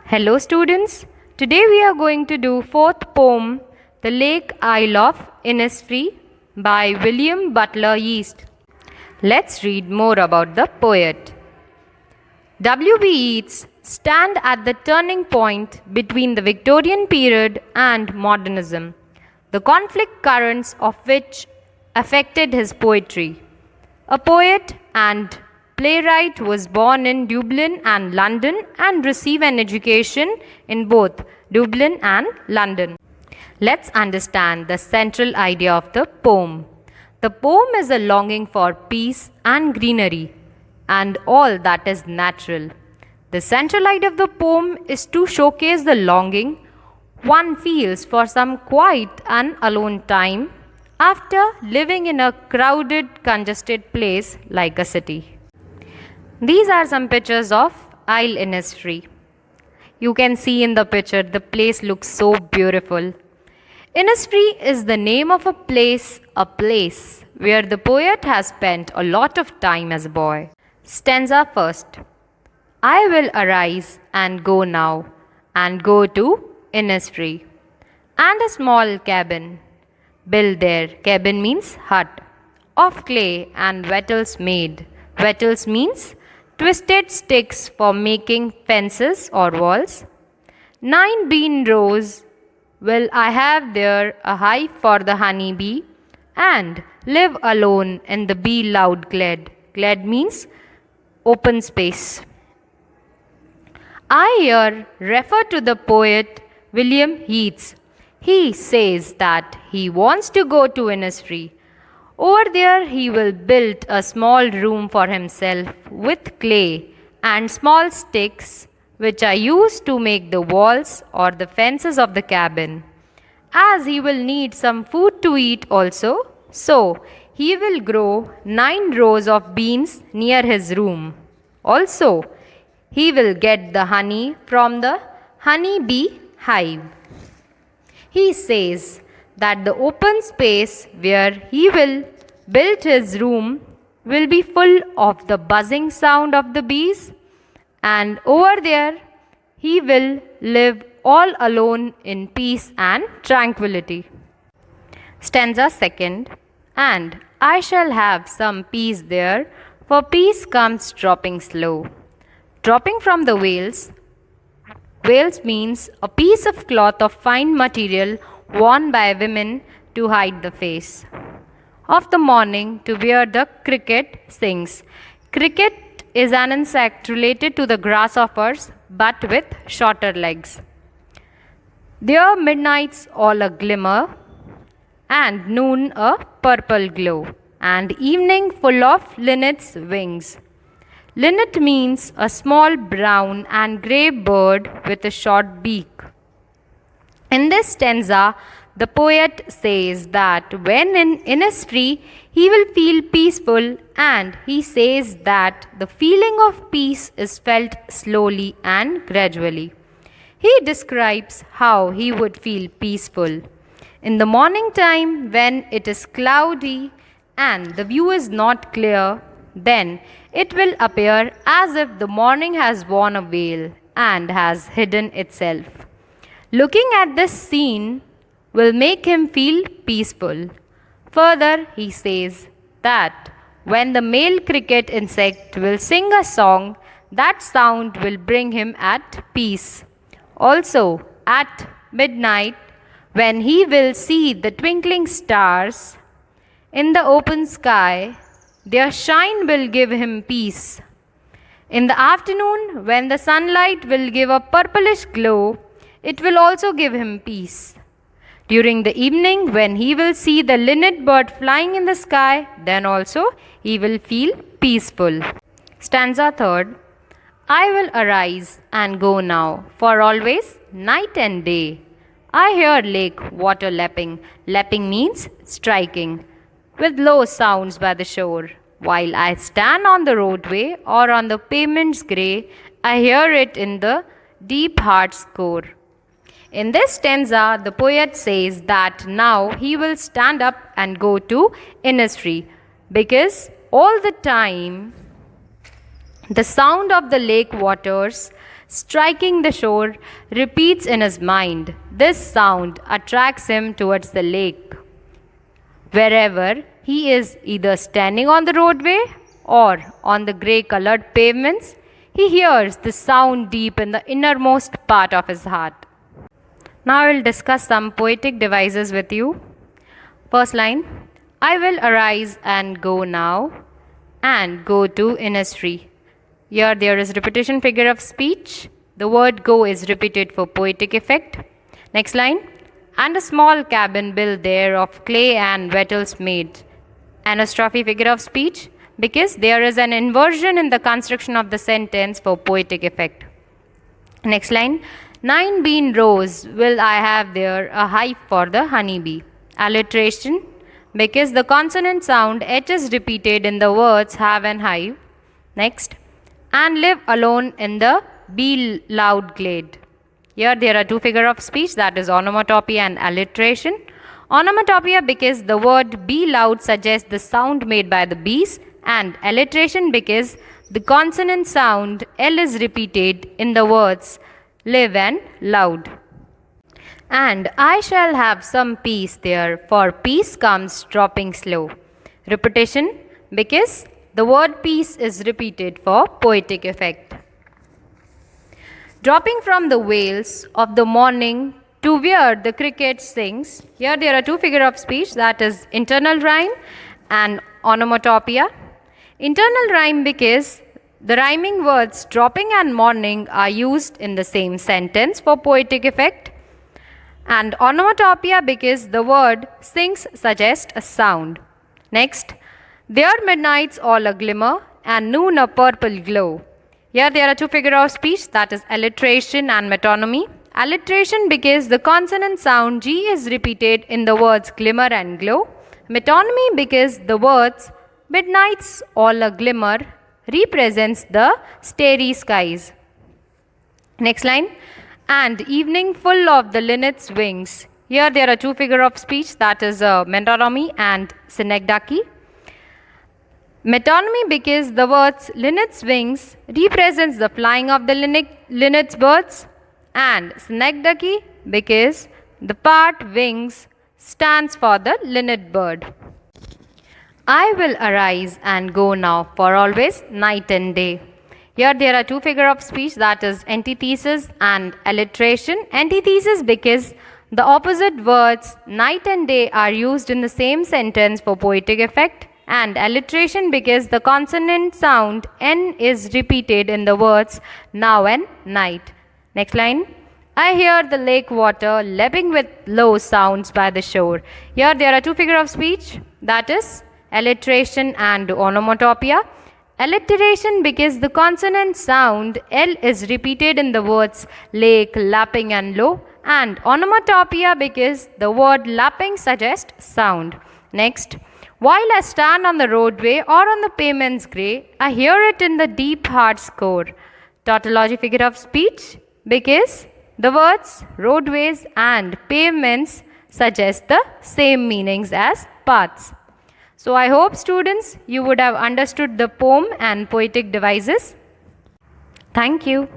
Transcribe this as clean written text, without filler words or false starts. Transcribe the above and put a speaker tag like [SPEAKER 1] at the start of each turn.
[SPEAKER 1] Hello students, today we are going to do fourth poem, The Lake Isle of Innisfree by William Butler Yeats. Let's read more about the poet. W.B. Yeats stand at the turning point between the Victorian period and modernism, the conflict currents of which affected his poetry. A poet and playwright was born in Dublin and London and received an education in both Dublin and London. Let's understand the central idea of the poem. The poem is a longing for peace and greenery and all that is natural. The central idea of the poem is to showcase the longing one feels for some quiet and alone time after living in a crowded, congested place like a city. These are some pictures of Isle Innisfree. You can see in the picture the place looks so beautiful. Innisfree is the name of a place where the poet has spent a lot of time as a boy. Stanza first. I will arise and go now and go to Innisfree and a small cabin build there. Cabin means hut of clay and wattles made. Wattles means twisted sticks for making fences or walls. 9 bean rows will I have there, a hive for the honey bee, and live alone in the bee loud glade. Glade means open space. I here refer to the poet William Yeats. He says that he wants to go to Innisfree. Over there he will build a small room for himself with clay and small sticks which are used to make the walls or the fences of the cabin. As he will need some food to eat also, so he will grow 9 rows of beans near his room. Also, he will get the honey from the honey bee hive. He says that the open space where he will build his room will be full of the buzzing sound of the bees, and over there he will live all alone in peace and tranquility. Stanza second. And I shall have some peace there, for peace comes dropping slow. Dropping from the veils. Veils means a piece of cloth of fine material worn by women to hide the face. Of the morning to where the cricket sings. Cricket is an insect related to the grasshoppers but with shorter legs. There midnights all a glimmer, and noon a purple glow, and evening full of linnet's wings. Linnet means a small brown and grey bird with a short beak. In this stanza, the poet says that when in Innisfree, he will feel peaceful, and he says that the feeling of peace is felt slowly and gradually. He describes how he would feel peaceful. In the morning time, when it is cloudy and the view is not clear, then it will appear as if the morning has worn a veil and has hidden itself. Looking at this scene will make him feel peaceful. Further, he says that when the male cricket insect will sing a song, that sound will bring him at peace. Also, at midnight, when he will see the twinkling stars in the open sky, their shine will give him peace. In the afternoon, when the sunlight will give a purplish glow, it will also give him peace. During the evening, when he will see the linnet bird flying in the sky, then also he will feel peaceful. Stanza third. I will arise and go now, for always, night and day. I hear lake water lapping. Lapping means striking, with low sounds by the shore. While I stand on the roadway or on the pavement's grey, I hear it in the deep heart's core. In this stanza, the poet says that now he will stand up and go to Innisfree, because all the time the sound of the lake waters striking the shore, repeats in his mind. This sound attracts him towards the lake. Wherever he is either standing on the roadway or on the grey colored pavements, he hears the sound deep in the innermost part of his heart. Now I will discuss some poetic devices with you. First line, I will arise and go now and go to Innisfree. Here there is repetition figure of speech. The word go is repeated for poetic effect. Next line, and a small cabin built there of clay and wattles made. Anastrophe figure of speech because there is an inversion in the construction of the sentence for poetic effect. Next line, 9 bean rows will I have there, a hive for the honeybee. Alliteration because the consonant sound H is repeated in the words have and hive. Next, and live alone in the be loud glade. Here there are two figure of speech, that is onomatopoeia and alliteration. Onomatopoeia because the word be loud suggests the sound made by the bees, and alliteration because the consonant sound L is repeated in the words live and loud. And I shall have some peace there, for peace comes dropping slow. Repetition because the word peace is repeated for poetic effect. Dropping from the vales of the morning to where the cricket sings. Here there are two figure of speech, that is internal rhyme and onomatopoeia. Internal rhyme because the rhyming words dropping and morning are used in the same sentence for poetic effect. And onomatopoeia because the word sings suggests a sound. Next, there midnights all a glimmer and noon a purple glow. Here there are two figure of speech, that is alliteration and metonymy. Alliteration because the consonant sound G is repeated in the words glimmer and glow. Metonymy because the words midnights all a glimmer represents the starry skies. Next line, and evening full of the linnet's wings. Here there are two figure of speech, that is metonymy and synecdoche. Metonymy because the words linnet's wings represents the flying of the linnet's birds, and synecdoche because the part wings stands for the linnet bird. I will arise and go now for always night and day. Here there are two figure of speech, that is antithesis and alliteration. Antithesis because the opposite words night and day are used in the same sentence for poetic effect, and alliteration because the consonant sound N is repeated in the words now and night. Next line, I hear the lake water lapping with low sounds by the shore. Here there are two figure of speech, that is alliteration and onomatopoeia. Alliteration because the consonant sound L is repeated in the words lake, lapping and low, and onomatopoeia because the word lapping suggests sound. Next, while I stand on the roadway or on the pavement's grey, I hear it in the deep heart score. Tautology figure of speech because the words roadways and pavements suggest the same meanings as paths. So I hope students you would have understood the poem and poetic devices. Thank you.